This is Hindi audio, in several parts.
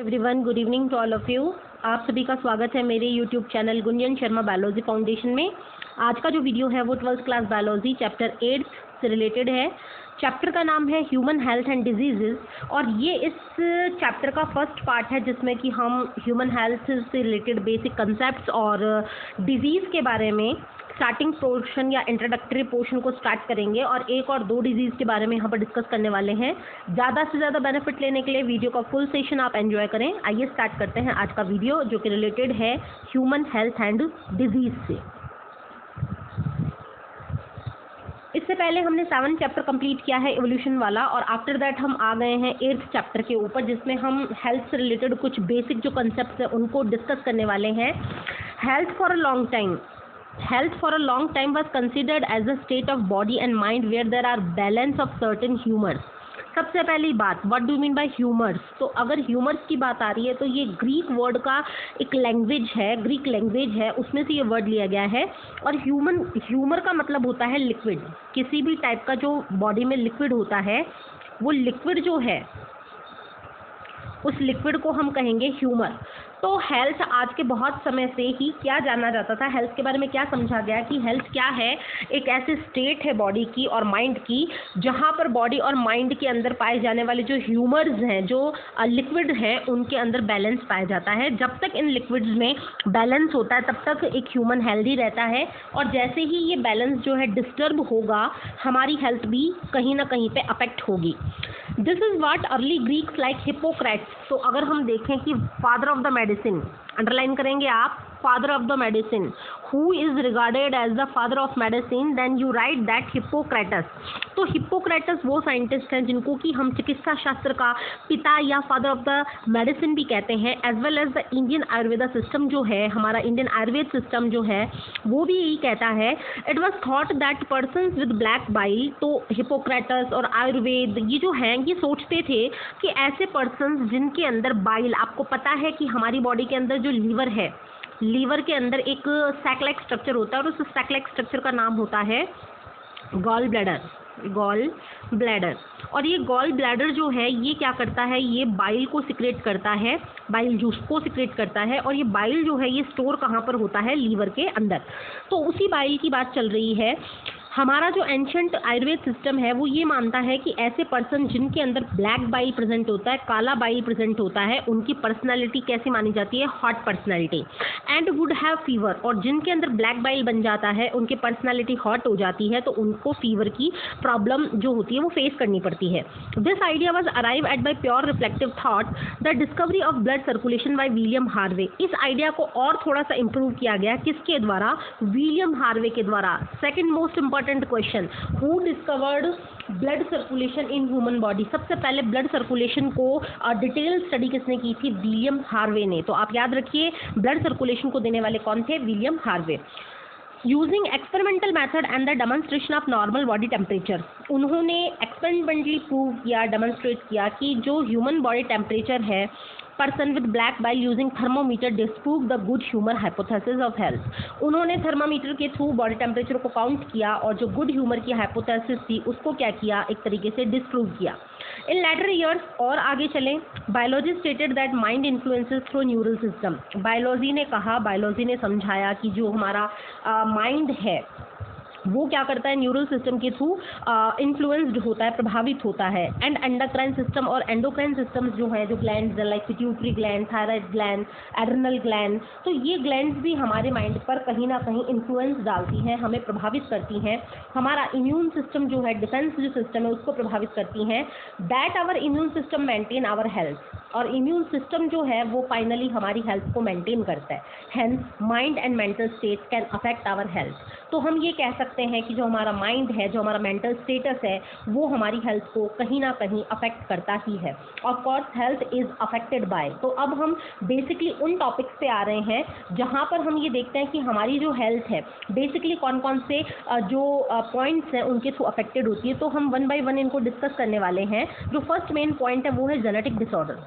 Everyone, good evening to all of you. आप सभी का स्वागत है मेरे YouTube channel Gunjan Sharma biology foundation में। आज का जो वीडियो है वो 12th क्लास बायोलॉजी चैप्टर 8 से रिलेटेड है। चैप्टर का नाम है ह्यूमन हेल्थ एंड डिजीजेस और ये इस चैप्टर का फर्स्ट पार्ट है जिसमें कि हम ह्यूमन हेल्थ से रिलेटेड बेसिक कंसेप्ट्स और डिजीज़ के बारे में स्टार्टिंग पोर्शन या इंट्रोडक्टरी पोर्शन को स्टार्ट करेंगे और एक और दो डिजीज़ के बारे में यहाँ पर डिस्कस करने वाले हैं। ज़्यादा से ज़्यादा बेनिफिट लेने के लिए वीडियो का फुल सेशन आप एंजॉय करें। आइए स्टार्ट करते हैं आज का वीडियो जो कि रिलेटेड है ह्यूमन हेल्थ एंड डिजीज़ से। इससे पहले हमने 7th चैप्टर कंप्लीट किया है एवोल्यूशन वाला और आफ्टर दैट हम आ गए हैं 8th चैप्टर के ऊपर जिसमें हम हेल्थ से रिलेटेड कुछ बेसिक जो कंसेप्ट है उनको डिस्कस करने वाले हैं। Health for a long time was considered as a state of body and mind where there are balance of certain humors। सबसे पहली बात, what do mean by humours? तो अगर ह्यूमर्स की बात आ रही है तो ये ग्रीक वर्ड का एक लैंग्वेज है, ग्रीक लैंग्वेज है, उसमें से ये वर्ड लिया गया है। और ह्यूमर का मतलब होता है लिक्विड। किसी भी टाइप का जो बॉडी में लिक्विड होता है वो लिक्विड जो है उस लिक्विड को हम कहेंगे ह्यूमर। तो हेल्थ आज के बहुत समय से ही क्या जाना जाता था, हेल्थ के बारे में क्या समझा गया कि हेल्थ क्या है, एक ऐसी स्टेट है बॉडी की और माइंड की जहाँ पर बॉडी और माइंड के अंदर पाए जाने वाले जो ह्यूमर्स हैं, जो लिक्विड हैं, उनके अंदर बैलेंस पाया जाता है। जब तक इन लिक्विड्स में बैलेंस होता है तब तक एक ह्यूमन हेल्दी रहता है और जैसे ही ये बैलेंस जो है डिस्टर्ब होगा हमारी हेल्थ भी कहीं ना कहीं पे अफेक्ट होगी। This is what early Greeks like Hippocrates. तो अगर हम देखें कि father of the medicine, underline करेंगे आप, father of the medicine, who is regarded as the father of medicine, then you write that Hippocrates. तो हिप्पोक्रेटस वो साइंटिस्ट हैं जिनको कि हम चिकित्सा शास्त्र का पिता या फादर ऑफ द मेडिसिन भी कहते हैं। As well as the Indian Ayurveda system जो है, हमारा इंडियन आयुर्वेद सिस्टम जो है वो भी यही कहता है। It was thought that persons with black bile, तो हिप्पोक्रेटस और आयुर्वेद ये जो हैं ये सोचते थे कि ऐसे पर्सनस जिनके अंदर बाइल, आपको पता है कि हमारी बॉडी के अंदर जो लीवर है, लीवर के अंदर एक सैक लाइक स्ट्रक्चर होता है और उस सैक लाइक स्ट्रक्चर का नाम होता है गॉल ब्लैडर। और ये गॉल ब्लैडर जो है ये क्या करता है, ये बाइल को सिक्रेट करता है, बाइल जूस को सिक्रेट करता है। और ये बाइल जो है ये स्टोर कहाँ पर होता है, लीवर के अंदर। तो उसी बाइल की बात चल रही है। हमारा जो एंशंट आयुर्वेद सिस्टम है वो ये मानता है कि ऐसे पर्सन जिनके अंदर ब्लैक बाइल प्रेजेंट होता है, काला बाइल प्रेजेंट होता है, उनकी पर्सनालिटी कैसी मानी जाती है, hot personality, and would have fever. और जिनके अंदर ब्लैक बाइल बन जाता है, उनकी पर्सनालिटी हॉट हो जाती है, तो उनको फीवर की प्रॉब्लम जो होती है वो फेस करनी पड़ती है। This idea was arrive at by pure reflective thought the discovery of blood circulation by William Harvey. इस आइडिया को और थोड़ा सा इंप्रूव किया गया, किसके द्वारा, विलियम हार्वे के द्वारा। Second most important question, who discovered blood circulation in human body? सबसे पहले ब्लड सर्कुलेशन को डिटेल स्टडी किसने की थी, विलियम हार्वे ने। तो आप याद रखिए ब्लड सर्कुलेशन को देने वाले कौन थे, William Harvey. Using experimental method and the demonstration of normal body temperature, उन्होंने एक्सपेरिमेंटली प्रूव किया, डेमोन्स्ट्रेट किया कि जो ह्यूमन बॉडी टेम्परेचर है, person with black bile using thermometer disprove the good humour hypothesis of health. उन्होंने थर्मामीटर के थ्रू बॉडी टेम्परेचर को काउंट किया और जो गुड ह्यूमर की हाइपोथेसिस थी उसको क्या किया, एक तरीके से डिस्प्रूव किया। इन लेटर ईयर्स और आगे चलें, biology stated that mind influences through neural system. Biology ने समझाया कि जो हमारा माइंड है वो क्या करता है, न्यूरल सिस्टम के थ्रू इन्फ्लुएंस्ड होता है, प्रभावित होता है। एंड एंडोक्राइन सिस्टम और एंडोक्राइन सिस्टम्स जो है, जो glands like pituitary gland, thyroid gland, adrenal gland, तो ये ग्लैंड्स भी हमारे माइंड पर कहीं ना कहीं इन्फ्लुएंस डालती हैं, हमें प्रभावित करती हैं। हमारा इम्यून सिस्टम जो है, डिफेंस जो सिस्टम है उसको प्रभावित करती हैं। That our immune system maintain our health, और इम्यून सिस्टम जो है वो फाइनली हमारी हेल्थ को मेंटेन करता है। Hence mind and mental state can affect our health. तो हम ये कह सकते हैं कि जो हमारा माइंड है, जो हमारा मेंटल स्टेटस है, वो हमारी हेल्थ को कहीं ना कहीं अफेक्ट करता ही है। Of course health is affected by. तो अब हम बेसिकली उन टॉपिक्स पे आ रहे हैं जहाँ पर हम ये देखते हैं कि हमारी जो हेल्थ है बेसिकली कौन कौन से जो पॉइंट्स हैं उनके थ्रू अफेक्टेड होती है। तो हम वन बाय वन इनको डिस्कस करने वाले हैं। जो फर्स्ट मेन पॉइंट है वो है genetic disorder.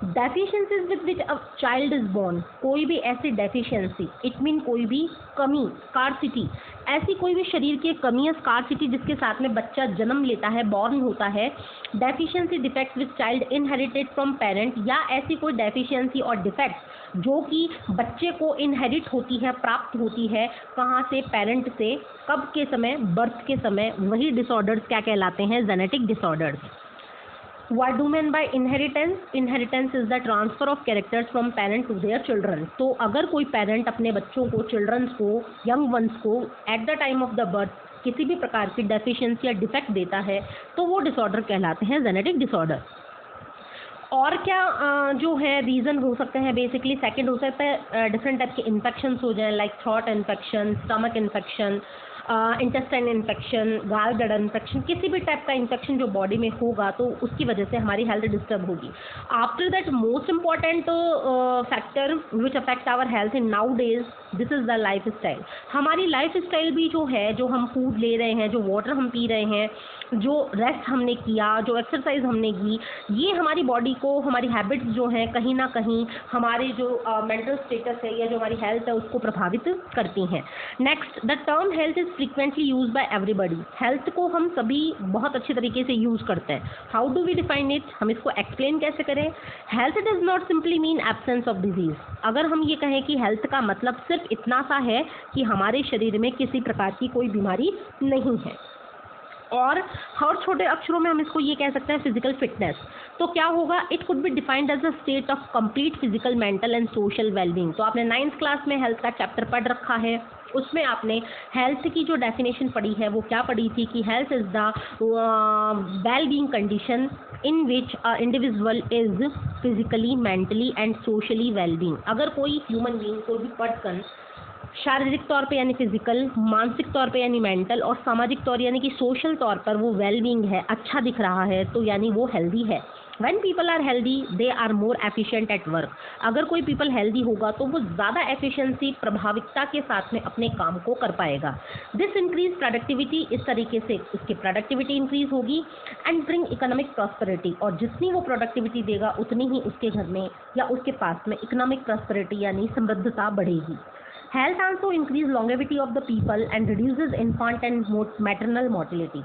Deficiencies with which a child is born, कोई भी ऐसी डेफिशिएंसी, इट मीन कोई भी कमी, स्कार्सिटी, ऐसी कोई भी शरीर की कमी या स्कार्सिटी जिसके साथ में बच्चा जन्म लेता है, बॉर्न होता है। Deficiency defect which child inherited from parent, या ऐसी कोई डेफिशिएंसी और डिफेक्ट जो कि बच्चे को इनहेरिट होती है, प्राप्त होती है, कहाँ से, पेरेंट से, कब के समय, बर्थ के समय, वही डिसऑर्डर्स क्या कहलाते हैं, genetic disorders. What do men by inheritance? Inheritance is the transfer of characters from parent to their children. तो अगर कोई पेरेंट अपने बच्चों को, चिल्ड्रंस को, यंग वंस को at the time of the birth किसी भी प्रकार की डेफिशिएंसी या डिफेक्ट देता है तो वो डिसऑर्डर कहलाते हैं जेनेटिक डिसऑर्डर। और क्या जो है रीज़न हो सकते हैं, बेसिकली सेकंड हो सकता है डिफरेंट टाइप के इन्फेक्शंस हो जाएं, like throat infection, stomach infection, intestine infection, gall bladder infection, किसी भी टाइप का इन्फेक्शन जो बॉडी में होगा तो उसकी वजह से हमारी हेल्थ डिस्टर्ब होगी। After that most important factor which affect our health in now days, this is the life style. हमारी लाइफ स्टाइल भी जो है, जो हम फूड ले रहे हैं, जो वाटर हम पी रहे हैं, जो रेस्ट हमने किया, जो एक्सरसाइज हमने की, ये हमारी बॉडी को, हमारी हैबिट्स जो हैं कहीं ना कहीं हमारे जो मेंटल स्टेटस है या जो हमारी हेल्थ है उसको प्रभावित करती हैं। Next, the term health is frequently use by everybody. Health को हम सभी बहुत अच्छे तरीके से यूज करते हैं। How do we define it, हम इसको एक्सप्लेन कैसे करें? Health does not simply mean absence of disease. अगर हम ये कहें कि हेल्थ का मतलब सिर्फ इतना सा है कि हमारे शरीर में किसी प्रकार की कोई बीमारी नहीं है, और हर छोटे अक्षरों में हम इसको ये कह सकते हैं फिजिकल फिटनेस। तो क्या होगा, it could be defined as a state of complete physical, mental and social wellbeing. तो आपने 9th क्लास में हेल्थ का चैप्टर पढ़ रखा है, उसमें आपने हेल्थ की जो डेफिनेशन पढ़ी है वो क्या पढ़ी थी कि health is the well being condition in which individual is physically, mentally and socially well being. अगर कोई ह्यूमन बीइंग, कोई भी पर्सन शारीरिक तौर पे यानी फिजिकल, मानसिक तौर पे यानी मेंटल, और सामाजिक तौर यानी कि सोशल तौर पर वो वेल बीइंग है, अच्छा दिख रहा है, तो यानी वो हेल्दी है। When people are healthy, they are more efficient at work. अगर कोई पीपल हेल्दी होगा तो वो ज़्यादा एफिशिएंसी, प्रभाविकता के साथ में अपने काम को कर पाएगा। दिस इंक्रीज प्रोडक्टिविटी, इस तरीके से उसकी प्रोडक्टिविटी इंक्रीज होगी, एंड ब्रिंग इकोनॉमिक प्रॉस्पेरिटी, और जितनी वो प्रोडक्टिविटी देगा उतनी ही उसके घर में या उसके पास में इकोनॉमिक प्रॉस्पेरिटी यानी समृद्धता बढ़ेगी। Health also increase longevity of the people and reduces infant and maternal mortality.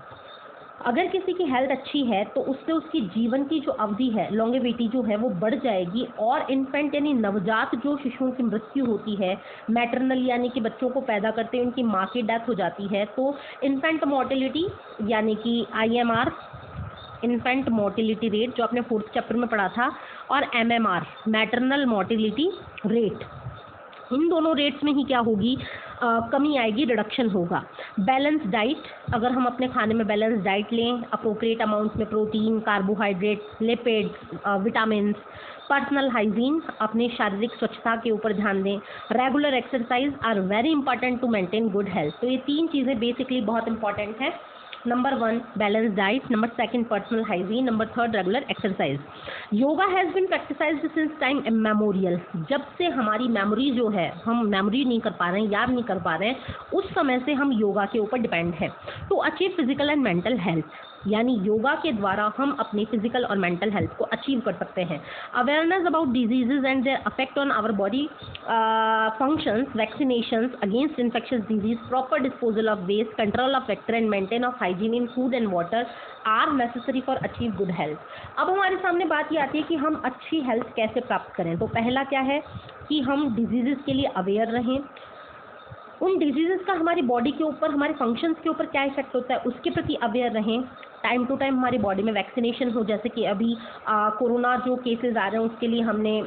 अगर किसी की हेल्थ अच्छी है तो उससे उसकी जीवन की जो अवधि है, लॉन्गेविटी जो है वो बढ़ जाएगी, और इन्फेंट यानी नवजात जो शिशुओं की मृत्यु होती है, मैटरनल यानी कि बच्चों को पैदा करते हैं उनकी माँ की डेथ हो जाती है, तो इन्फेंट मोर्टेलिटी यानी कि IMR, इन्फेंट मोर्टेलिटी रेट जो आपने 4th चैप्टर में पढ़ा था, और MMR, मैटरनल मोर्टेलिटी रेट, इन दोनों रेट्स में ही क्या होगी, कमी आएगी, रिडक्शन होगा। बैलेंस डाइट, अगर हम अपने खाने में बैलेंस डाइट लें, अप्रोप्रिएट अमाउंट्स में protein, carbohydrate, lipids, vitamin, personal hygiene, अपनी शारीरिक स्वच्छता के ऊपर ध्यान दें, regular exercise are very important to maintain good health. तो ये 3 चीज़ें बेसिकली बहुत इंपॉर्टेंट हैं। Number 1 balance diet, number 2 personal hygiene, number 3 regular exercise. Yoga has been practicised since time immemorial. जब से हमारी मेमोरी जो है, हम मेमोरी नहीं कर पा रहे हैं, याद नहीं कर पा रहे हैं, उस समय से हम योगा के ऊपर डिपेंड हैं to achieve physical and mental health. यानी योगा के द्वारा हम अपनी फिजिकल और मेंटल हेल्थ को अचीव कर सकते हैं। Awareness about diseases and their affect on our body functions, vaccinations against infectious disease, proper disposal of waste, control of vector and maintain of hygiene in food and water are necessary for achieve good health. अब हमारे सामने बात ये आती है कि हम अच्छी हेल्थ कैसे प्राप्त करें। तो पहला क्या है कि हम डिजीजेस के लिए अवेयर रहें, उन डिजीज़ का हमारी बॉडी के ऊपर, हमारे फंक्शंस के ऊपर क्या इफेक्ट होता है उसके प्रति अवेयर रहें। टाइम टू टाइम हमारी बॉडी में वैक्सीनेशन हो, जैसे कि अभी कोरोना जो केसेस आ रहे हैं उसके लिए हमने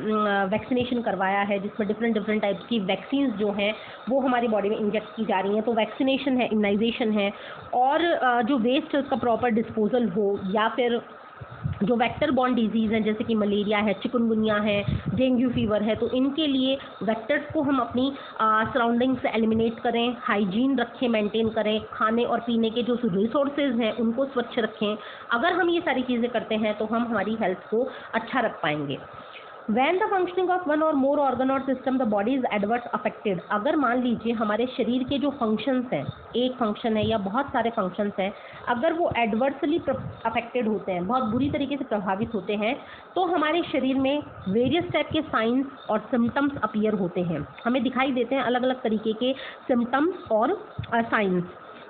वैक्सीनेशन करवाया है, जिसमें डिफरेंट टाइप्स की वैक्सीन्स जो हैं वो हमारी बॉडी में इंजेक्ट की जा रही हैं। तो वैक्सीनेशन है, इम्यूनाइजेशन है, और जो वेस्ट है उसका प्रॉपर डिस्पोजल हो, या फिर जो वेक्टर बॉर्न डिजीज़ हैं जैसे कि मलेरिया है, चिकनगुनिया है, डेंगू फीवर है, तो इनके लिए वेक्टर्स को हम अपनी सराउंडिंग से एलिमिनेट करें, हाइजीन रखें, मेंटेन करें, खाने और पीने के जो रिसोर्सेज हैं उनको स्वच्छ रखें। अगर हम ये सारी चीज़ें करते हैं तो हम हमारी हेल्थ को अच्छा रख पाएंगे। When the functioning of one or more organ or system the body is adverse affected, अगर मान लीजिए हमारे शरीर के जो फंक्शंस हैं, एक फंक्शन है या बहुत सारे फंक्शंस हैं, अगर वो एडवर्सली अफेक्टेड होते हैं, बहुत बुरी तरीके से प्रभावित होते हैं, तो हमारे शरीर में वेरियस टाइप के साइंस और सिम्टम्स अपीयर होते हैं, हमें दिखाई देते हैं अलग अलग तरीके के सिम्टम्स और signs.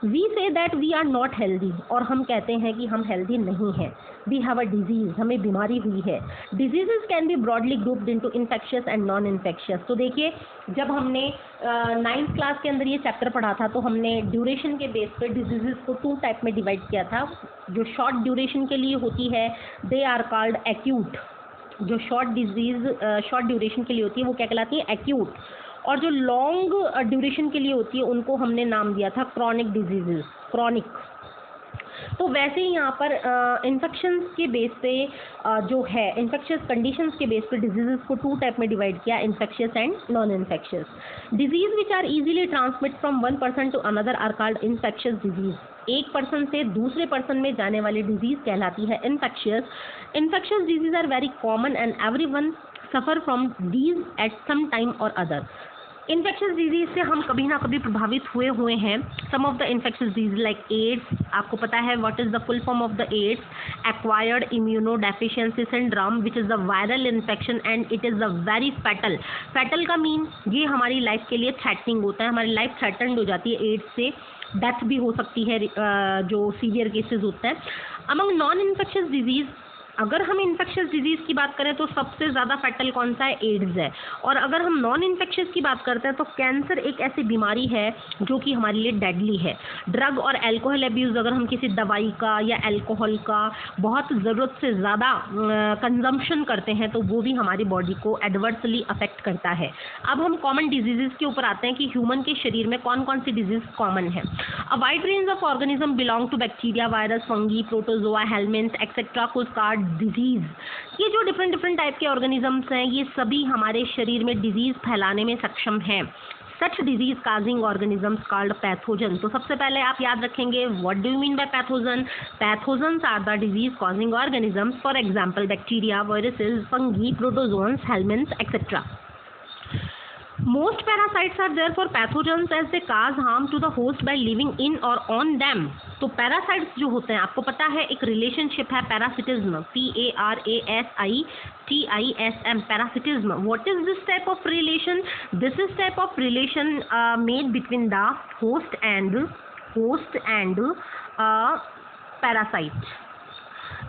We see that we are not healthy, और हम कहते हैं कि हम हेल्दी नहीं हैं। वी हैव अ डिजीज़, हमें बीमारी हुई है। Diseases can be broadly grouped into infectious and non infectious. तो देखिए, जब हमने 9th क्लास के अंदर ये चैप्टर पढ़ा था तो हमने ड्यूरेशन के बेस पे डिजीजेस को 2 टाइप में डिवाइड किया था। जो शॉर्ट ड्यूरेशन के लिए होती है दे आर कॉल्ड एक्यूट, जो शॉर्ट ड्यूरेशन के लिए होती है वो क्या कहलाती है, एक्यूट। और जो लॉन्ग ड्यूरेशन के लिए होती है उनको हमने नाम दिया था क्रॉनिक डिजीजेस, क्रॉनिक। तो वैसे ही यहाँ पर इन्फेक्शंस के बेस पे जो है, इन्फेक्शियस कंडीशंस के बेस पे डिजीजेस को 2 टाइप में डिवाइड किया, infectious and non infectious. Disease which are easily transmit from one person to another are called infectious disease. एक पर्सन से दूसरे पर्सन में जाने वाली डिजीज कहलाती है infectious. Infectious disease are very common and everyone suffer from these at some time or other. Infectious disease से हम कभी ना कभी प्रभावित हुए हैं। Some of the infectious disease like AIDS, आपको पता है what is the full form of the AIDS, acquired immuno deficiency syndrome which is the viral infection and it is the very fatal. Fatal का मीन ये हमारी लाइफ के लिए थ्रेटनिंग होता है, हमारी लाइफ थ्रेटन्ड हो जाती है एड्स से, डेथ भी हो सकती है जो सीवियर केसेस होते हैं। अमंग नॉन इन्फेक्शियस डिजीज, अगर हम इन्फेक्शियस डिजीज़ की बात करें तो सबसे ज़्यादा फैटल कौन सा है, एड्स है। और अगर हम नॉन इन्फेक्शियस की बात करते हैं तो कैंसर एक ऐसी बीमारी है जो कि हमारे लिए डेडली है। ड्रग और अल्कोहल अब्यूज़, अगर हम किसी दवाई का या अल्कोहल का बहुत ज़रूरत से ज़्यादा कंजम्पशन करते हैं तो वो भी हमारी बॉडी को एडवर्सली अफेक्ट करता है। अब हम कॉमन डिजीज़ के ऊपर आते हैं कि ह्यूमन के शरीर में कौन कौन सी डिजीज़ कॉमन है। A wide range of organism belong to bacteria, virus, fungi, protozoa, helminths etcetera कुछ कार्ड डिजीज़। ये जो डिफरेंट टाइप के ऑर्गेनिजम्स हैं ये सभी हमारे शरीर में डिजीज़ फैलाने में सक्षम हैं। Such disease causing organisms called pathogen. तो सबसे पहले आप याद रखेंगे what do you mean by pathogen. Pathogens are the disease causing organisms, for example bacteria, viruses, fungi, protozoans, helminths etcetera. Most parasites are therefore pathogens as they cause harm to the host by living in or on them। तो पैरासाइट्स जो होते हैं, आपको पता है एक रिलेशनशिप है parasitism, PARASITISM, parasitism. What is this type of relation? This is type of relation made between the host and parasite.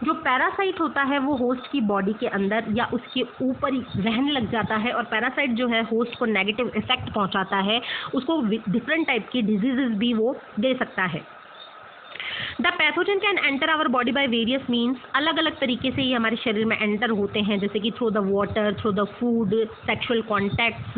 जो पैरासाइट होता है वो होस्ट की बॉडी के अंदर या उसके ऊपर ही रहने लग जाता है, और पैरासाइट जो है होस्ट को नेगेटिव इफेक्ट पहुंचाता है, उसको डिफरेंट टाइप की डिजीजेस भी वो दे सकता है। The pathogen can enter our body by various means. अलग अलग तरीके से ये हमारे शरीर में एंटर होते हैं, जैसे कि through the water, through the food, sexual contacts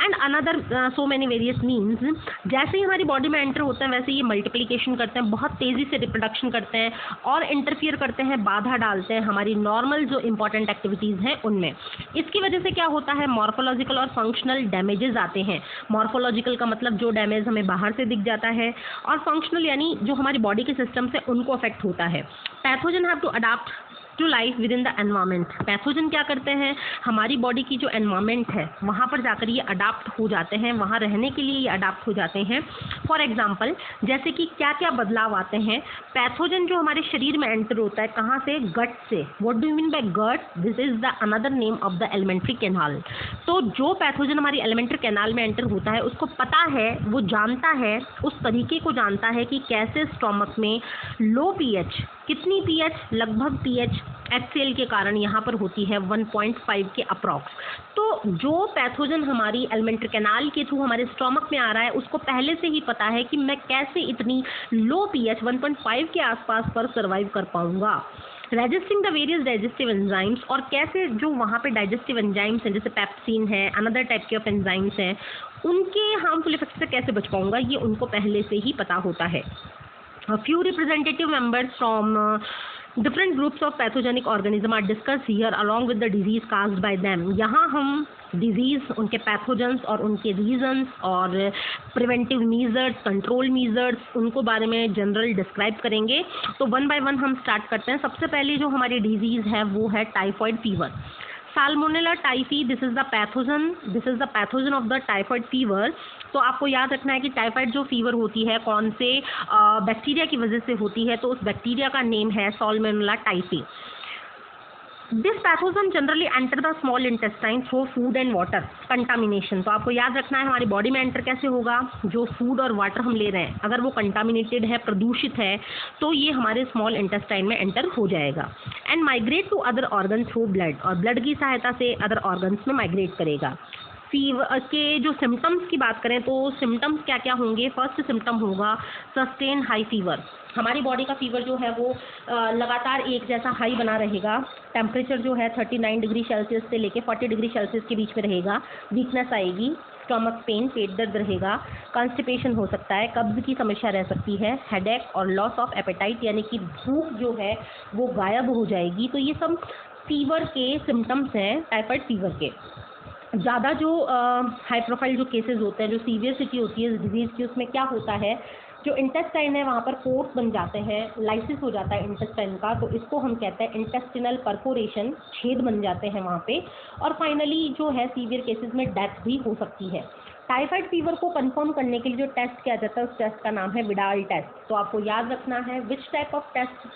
and another so many various means. जैसे ही हमारी बॉडी में एंटर होते हैं वैसे ये मल्टीप्लिकेशन करते हैं, बहुत तेज़ी से रिप्रोडक्शन करते हैं और इंटरफियर करते हैं, बाधा डालते हैं हमारी नॉर्मल जो इंपॉर्टेंट एक्टिविटीज़ हैं उनमें। इसकी वजह से क्या होता है, मॉर्फोलॉजिकल और फंक्शनल डैमेजेस आते हैं। मॉर्फोलॉजिकल का मतलब जो डैमेज हमें बाहर से दिख जाता है, और फंक्शनल यानी जो हमारी बॉडी के सिस्टम से उनको अफेक्ट होता है। Pathogen have to adapt to life within the environment. Pathogen क्या करते हैं, हमारी बॉडी की जो एनवायरमेंट है वहाँ पर जाकर ये अडाप्ट हो जाते हैं, वहाँ रहने के लिए ये अडाप्ट हो जाते हैं। फॉर एग्जांपल, जैसे कि क्या क्या बदलाव आते हैं। पैथोजन जो हमारे शरीर में एंटर होता है कहाँ से, गट से। What do you mean by gut? This is the another name of the alimentary canal. तो जो पैथोजन हमारी एलिमेंट्री कैनाल में एंटर होता है उसको पता है, वो जानता है, उस तरीके को जानता है कि कैसे स्टोमक में लो पीएच, कितनी पीएच, लगभग पीएच HCl के कारण यहाँ पर होती है 1.5 के अप्रॉक्स। तो जो पैथोजन हमारी एलिमेंट्री कैनाल के थ्रू हमारे स्टोमक में आ रहा है उसको पहले से ही पता है कि मैं कैसे इतनी लो पीएच 1.5 के आसपास पर सर्वाइव कर पाऊंगा। Resisting the various digestive enzymes, और कैसे जो वहाँ पे डाइजेस्टिव एंजाइम्स हैं जैसे पेप्सिन है, अनदर टाइप के ऑफ एंजाइम्स हैं, उनके हार्मफुल इफेक्ट से कैसे बच पाऊंगा ये उनको पहले से ही पता होता है। A few representative members from different groups of pathogenic organism are discussed here along with the disease caused by them। यहाँ हम डिजीज़, उनके पैथोजेंस और उनके रीजंस और प्रिवेंटिव मीजर्स, कंट्रोल मीजर्स, उनको बारे में जनरल डिस्क्राइब करेंगे। तो वन बाय वन हम स्टार्ट करते हैं। सबसे पहले जो हमारी डिजीज़ है वो है typhoid fever. Salmonella typhi, this is the pathogen of the typhoid fever. तो आपको याद रखना है कि टाइफाइड जो फीवर होती है कौन से बैक्टीरिया की वजह से होती है, तो उस बैक्टीरिया का नेम है salmonella typhi. This pathogen generally enter the small intestine through food and water contamination. तो आपको याद रखना है हमारी बॉडी में एंटर कैसे होगा, जो फूड और वाटर हम ले रहे हैं अगर वो कंटामिनेटेड है, प्रदूषित है, तो ये हमारे स्मॉल इंटेस्टाइन में एंटर हो जाएगा। And migrate to other organ through blood, और ब्लड की सहायता से अदर ऑर्गन्स में माइग्रेट करेगा। फीवर के जो सिम्टम्स की बात करें तो सिम्टम्स क्या क्या होंगे। फर्स्ट सिम्टम होगा सस्टेन हाई फीवर। हमारी बॉडी का फीवर जो है वो लगातार एक जैसा हाई बना रहेगा। टेम्परेचर जो है 39 डिग्री सेल्सियस से लेके 40 डिग्री सेल्सियस के बीच में रहेगा। वीकनेस आएगी, स्टमक पेन, पेट दर्द रहेगा, कॉन्स्टिपेशन हो सकता है, कब्ज की समस्या रह सकती है, हेडेक और लॉस ऑफ एपेटाइट यानी कि भूख जो है वो गायब हो जाएगी। तो ये सब फीवर के सिम्टम्स हैं टाइफाइड फीवर के। ज़्यादा जो हाई प्रोफाइल जो केसेस होते हैं, जो सीवियरिटी होती है इस डिजीज़ की, उसमें क्या होता है, जो इंटेस्टाइन है वहाँ पर पोर्स बन जाते हैं, लाइसिस हो जाता है इंटेस्टाइन का, तो इसको हम कहते हैं इंटेस्टिनल परफोरेशन, छेद बन जाते हैं वहाँ पे। और फाइनली जो है सीवियर केसेस में डेथ भी हो सकती है। टाइफाइड फीवर को कंफर्म करने के लिए जो टेस्ट किया जाता है उस टेस्ट का नाम है विडाल टेस्ट। तो आपको याद रखना है which type of test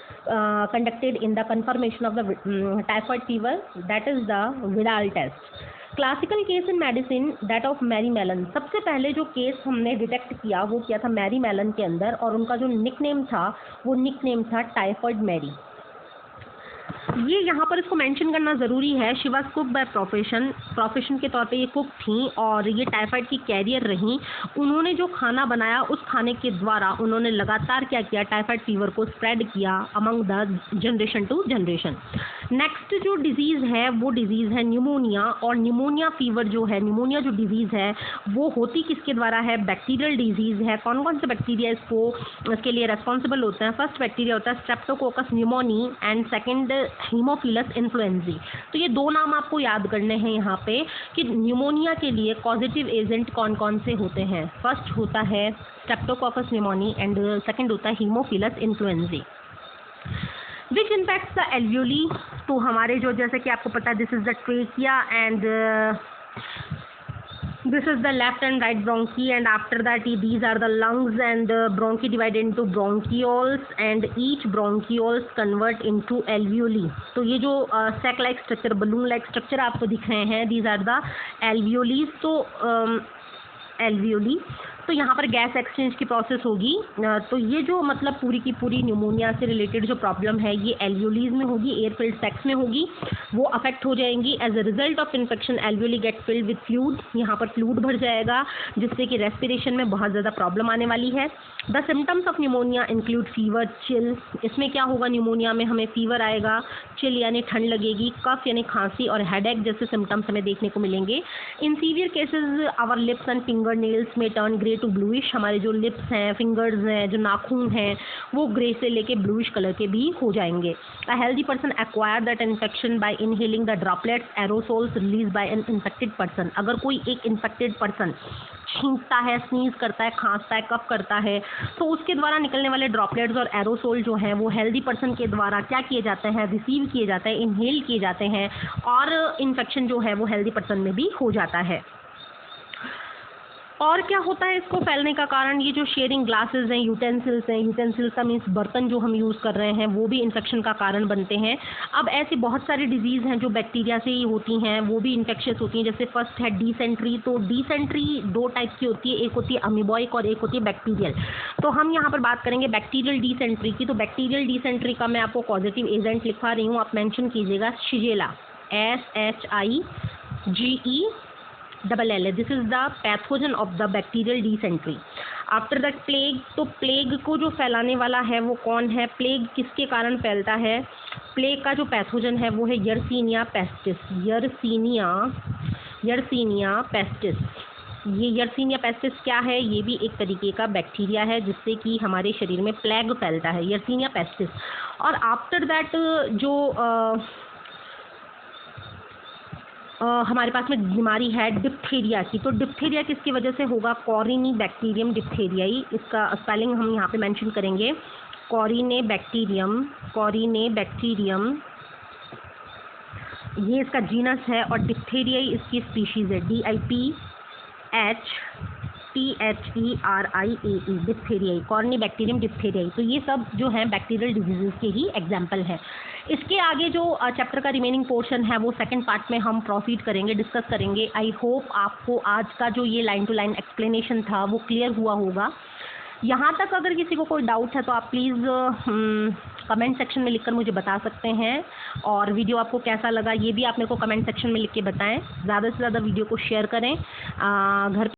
conducted in the confirmation of the typhoid fever, that is the Widal test. Classical case in medicine that of Mary Mallon. सबसे पहले जो केस हमने डिटेक्ट किया वो किया था मैरी मेलन के अंदर, और उनका जो निकनेम था वो निकनेम था टाइफाइड मैरी। ये यहाँ पर इसको मेंशन करना ज़रूरी है, she was cook by profession के तौर पे ये कुक थी और ये टाइफाइड की कैरियर रहीं। उन्होंने जो खाना बनाया उस खाने के द्वारा उन्होंने लगातार क्या किया, टाइफाइड फीवर को स्प्रेड किया among the generation to generation. Next जो डिजीज़ है वो डिजीज़ है न्यूमोनिया। और न्यूमोनिया फीवर जो है, न्यूमोनिया जो डिजीज़ है वो होती किसके द्वारा है, बैक्टीरियल डिजीज़ है। कौन कौन से बैक्टीरिया इसके लिए रेस्पॉन्सिबल होते हैं। फर्स्ट बैक्टीरिया होता है Streptococcus pneumoniae and second Haemophilus influenzae. तो ये दो नाम आपको याद करने हैं यहाँ पे कि न्यूमोनिया के लिए पॉजिटिव एजेंट कौन कौन से होते हैं। फर्स्ट होता है स्ट्रेप्टोकोकस न्यूमोनी एंड सेकेंड होता है Haemophilus influenzae. Which impacts the alveoli. तो हमारे जो, जैसे कि आपको पता है, this is the trachea and this is the left and right bronchi, and after that these are the lungs, and bronchi divided into bronchioles and each bronchioles convert into alveoli। तो ये जो sac like structure, balloon like structure आपको दिख रहे हैं, these are the alveoli। तो alveoli, तो यहाँ पर गैस एक्सचेंज की प्रोसेस होगी। तो ये जो मतलब पूरी की पूरी न्यूमोनिया से रिलेटेड जो प्रॉब्लम है ये एल्वियोलीज में होगी, एयर फिल्ड सैक्स में होगी, वो अफेक्ट हो जाएंगी। As a result of infection alveoli get filled with fluid, यहाँ पर फ्लूड भर जाएगा जिससे कि रेस्पिरेशन में बहुत ज़्यादा प्रॉब्लम आने वाली है। The symptoms of pneumonia include fever, chill. इसमें क्या होगा, न्यूमोनिया में हमें फीवर आएगा, चिल यानी ठंड लगेगी, कफ यानी खांसी और हेडेक जैसे सिम्टम्स हमें देखने को मिलेंगे। In severe cases our lips and finger nails may turn grey to bluish. हमारे जो लिप्स हैं, फिंगर्स हैं, जो नाखून हैं, वो ग्रे से लेके ब्लूइश कलर के भी हो जाएंगे। A healthy person acquire that infection by inhaling the droplets aerosols release by an infected person. अगर कोई एक इन्फेक्टेड पर्सन छींकता है, स्नीज करता है, खांसता है, कफ करता है, तो उसके द्वारा निकलने वाले ड्रॉपलेट्स और एरोसोल जो हैं वो हेल्दी पर्सन के द्वारा क्या किए जाते हैं, रिसीव किए जाते हैं, इनहेल किए जाते हैं, और इन्फेक्शन जो है वो हेल्दी पर्सन में भी हो जाता है। और क्या होता है इसको फैलने का कारण, ये जो शेयरिंग ग्लासेस हैं, यूटेंसिल्स का मीन्स बर्तन जो हम यूज़ कर रहे हैं, वो भी इन्फेक्शन का कारण बनते हैं। अब ऐसी बहुत सारी डिजीज़ हैं जो बैक्टीरिया से ही होती हैं, वो भी इन्फेक्शियस होती हैं। जैसे फर्स्ट है डिसेंट्री। तो डिसेंट्री दो टाइप की होती है, एक होती है अमीबॉइक और एक होती है बैक्टीरियल। तो हम यहाँ पर बात करेंगे बैक्टीरियल डिसेंट्री की। तो बैक्टीरियल डिसेंट्री का मैं आपको पॉजिटिव एजेंट लिखवा रही हूँ, आप मेंशन कीजिएगा, शिजेला, SHIGELL। This is the pathogen of the bacterial dysentery. After that plague. तो प्लेग को जो फैलाने वाला है वो कौन है, प्लेग किसके कारण फैलता है। प्लेग का जो पैथोजन है वो है यर्सीनिया पेस्टिस। Yersinia pestis. ये यर्सीनिया पेस्टिस क्या है, ये भी एक तरीके का बैक्टीरिया है जिससे कि हमारे शरीर में प्लेग फैलता है, यर्सीनिया पेस्टिस। और आफ्टर दैट जो हमारे पास में बीमारी है डिप्थीरिया की। तो डिप्थीरिया किसकी वजह से होगा, कॉरिनी बैक्टीरियम डिप्थीरियाई। इसका स्पेलिंग हम यहाँ पे मेंशन करेंगे, कॉरिने बैक्टीरियम ये इसका जीनस है और डिप्थेरियाई इसकी स्पीशीज़ है, DIPHTHERIAE, डिप्थेरियाई, कॉर्नीबैक्टीरियम डिप्थेरियाई। तो ये सब जो है बैक्टीरियल डिजीज़ के ही एग्जाम्पल हैं। इसके आगे जो चैप्टर का रिमेनिंग पोर्शन है वो सेकंड पार्ट में हम प्रोसीड करेंगे, डिस्कस करेंगे। आई होप आपको आज का जो ये लाइन टू लाइन एक्सप्लेनेशन था वो क्लियर हुआ होगा। यहाँ तक अगर किसी को कोई डाउट है तो आप प्लीज़ कमेंट सेक्शन में लिखकर मुझे बता सकते हैं, और वीडियो आपको कैसा लगा ये भी आप मेरे को कमेंट सेक्शन में लिख के बताएं। ज़्यादा से ज़्यादा वीडियो को शेयर करें, घर